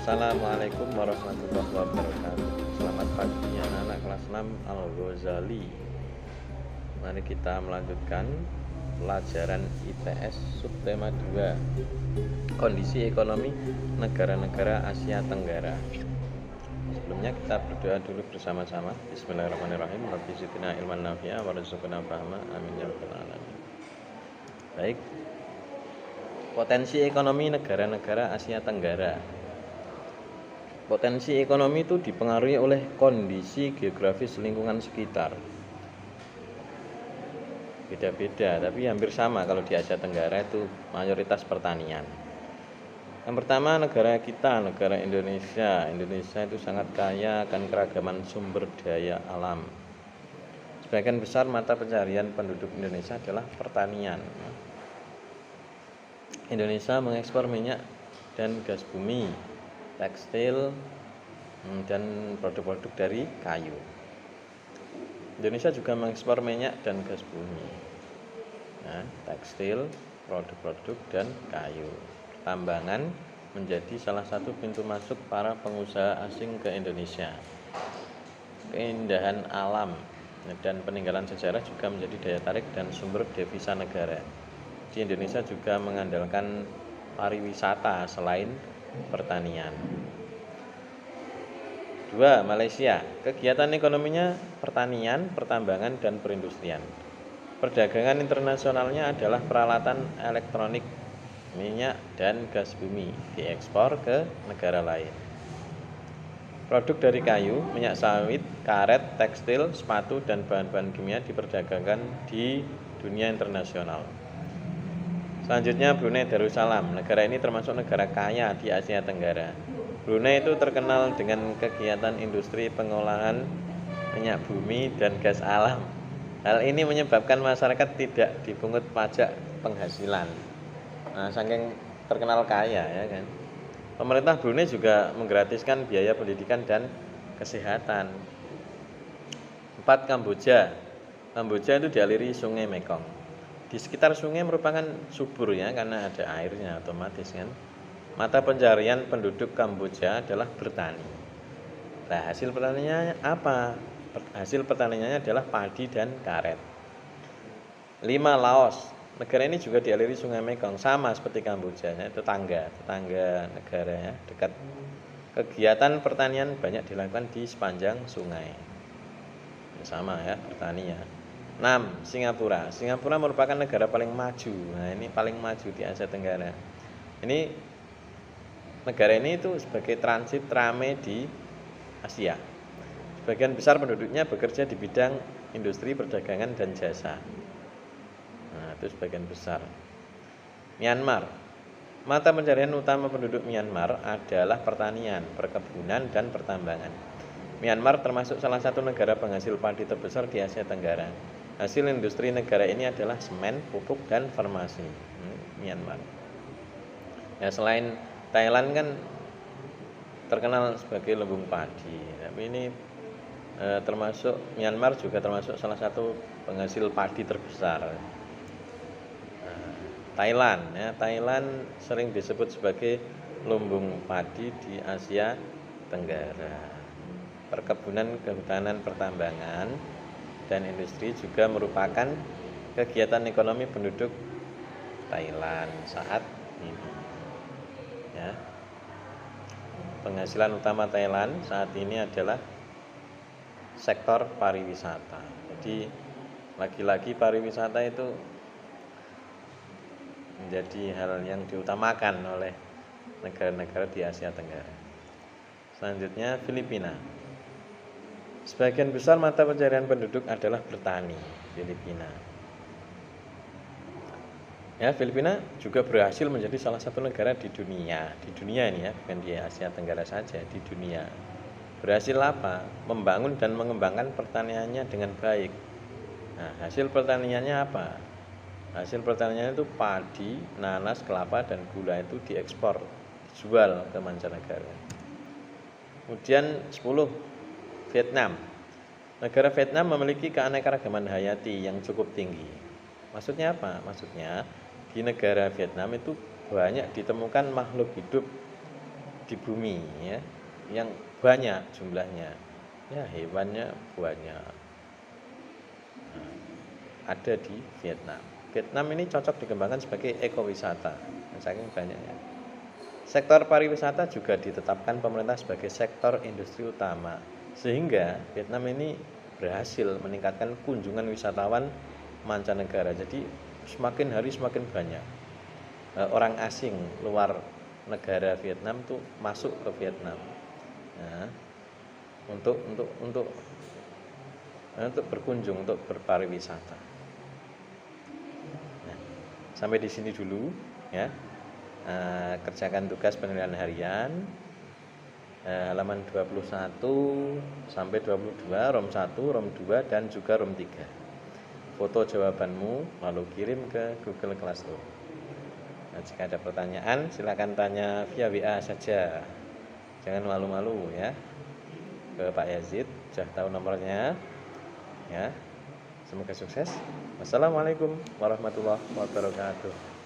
Assalamualaikum warahmatullahi wabarakatuh. Selamat pagi anak-anak kelas 6 Al-Ghazali. Mari kita melanjutkan pelajaran IPS subtema 2, kondisi ekonomi negara-negara Asia Tenggara. Sebelumnya kita berdoa dulu bersama-sama. Bismillahirrahmanirrahim. Rabbi zidna ilman nafi'a warzuqna fahma. Amin ya rabbal alamin. Baik. Potensi ekonomi negara-negara Asia Tenggara. Potensi ekonomi itu dipengaruhi oleh kondisi geografis lingkungan sekitar. Beda-beda, tapi hampir sama kalau di Asia Tenggara itu mayoritas pertanian. Yang pertama, negara kita, negara Indonesia. Indonesia itu sangat kaya akan keragaman sumber daya alam. Sebagian besar mata pencarian penduduk Indonesia adalah pertanian. Indonesia mengekspor minyak dan gas bumi, tekstil, dan produk-produk dari kayu. Indonesia juga mengekspor minyak dan gas bumi, tekstil, produk-produk, dan kayu. Pertambangan menjadi salah satu pintu masuk para pengusaha asing ke Indonesia. Keindahan alam dan peninggalan sejarah juga menjadi daya tarik dan sumber devisa negara. Di Indonesia juga mengandalkan pariwisata selain pertanian. 2. Malaysia. Kegiatan ekonominya pertanian, pertambangan, dan perindustrian. Perdagangan internasionalnya adalah peralatan elektronik, minyak, dan gas bumi diekspor ke negara lain. Produk dari kayu, minyak sawit, karet, tekstil, sepatu, dan bahan-bahan kimia diperdagangkan di dunia internasional. Selanjutnya Brunei Darussalam. Negara ini termasuk negara kaya di Asia Tenggara. Brunei itu terkenal dengan kegiatan industri pengolahan minyak bumi dan gas alam. Hal ini menyebabkan masyarakat tidak dipungut pajak penghasilan. Saking terkenal kaya ya kan. Pemerintah Brunei juga menggratiskan biaya pendidikan dan kesehatan. 4. Kamboja. Kamboja itu dialiri Sungai Mekong. Di sekitar sungai merupakan subur ya, karena ada airnya otomatis kan. Mata pencarian penduduk Kamboja adalah bertani. Nah, hasil pertaniannya apa? Hasil pertaniannya adalah padi dan karet. 5. Laos. Negara ini juga dialiri Sungai Mekong, sama seperti Kamboja, tetangga negara ya, dekat. Kegiatan pertanian banyak dilakukan di sepanjang sungai. Sama ya, pertanian. 6. Singapura. Singapura merupakan negara paling maju. Nah, ini paling maju di Asia Tenggara. Ini negara ini itu sebagai transit rame di Asia. Sebagian besar penduduknya bekerja di bidang industri, perdagangan, dan jasa. Nah, itu sebagian besar. Myanmar. Mata pencarian utama penduduk Myanmar adalah pertanian, perkebunan, dan pertambangan. Myanmar termasuk salah satu negara penghasil padi terbesar di Asia Tenggara. Hasil industri negara ini adalah semen, pupuk, dan farmasi. Myanmar. Ya, selain Thailand kan terkenal sebagai lumbung padi, tapi ini termasuk Myanmar juga termasuk salah satu penghasil padi terbesar. Thailand ya, Thailand sering disebut sebagai lumbung padi di Asia Tenggara. Perkebunan, kehutanan, pertambangan, dan industri juga merupakan kegiatan ekonomi penduduk Thailand saat ini. Ya. Penghasilan utama Thailand saat ini adalah sektor pariwisata. Jadi lagi-lagi pariwisata itu menjadi hal yang diutamakan oleh negara-negara di Asia Tenggara. Selanjutnya Filipina. Sebagian besar mata pencarian penduduk adalah bertani. Filipina. Ya, Filipina juga berhasil menjadi salah satu negara di dunia ini ya, bukan di Asia Tenggara saja, di dunia. Berhasil apa? Membangun dan mengembangkan pertaniannya dengan baik. Nah, hasil pertaniannya apa? Hasil pertaniannya itu padi, nanas, kelapa, dan gula itu diekspor, dijual ke mancanegara. Kemudian 10. Vietnam. Negara Vietnam memiliki keanekaragaman hayati yang cukup tinggi. Maksudnya apa? Maksudnya di negara Vietnam itu banyak ditemukan makhluk hidup di bumi ya, yang banyak jumlahnya. Ya, hewannya banyak. Nah, ada di Vietnam. Vietnam ini cocok dikembangkan sebagai ekowisata. Saking banyaknya. Sektor pariwisata juga ditetapkan pemerintah sebagai sektor industri utama, sehingga Vietnam ini berhasil meningkatkan kunjungan wisatawan mancanegara. Jadi semakin hari semakin banyak orang asing luar negara Vietnam tuh masuk ke Vietnam. Nah, untuk berkunjung, untuk berpariwisata. Nah, sampai di sini dulu ya. Kerjakan tugas penilaian harian halaman 21 sampai 22, ROM 1, ROM 2 dan juga ROM 3. Foto jawabanmu lalu kirim ke Google Classroom. Nah, jika ada pertanyaan silakan tanya via WA saja. Jangan malu-malu ya. Ke Pak Yazid, sudah tahu nomornya. Ya. Semoga sukses. Wassalamualaikum warahmatullahi wabarakatuh.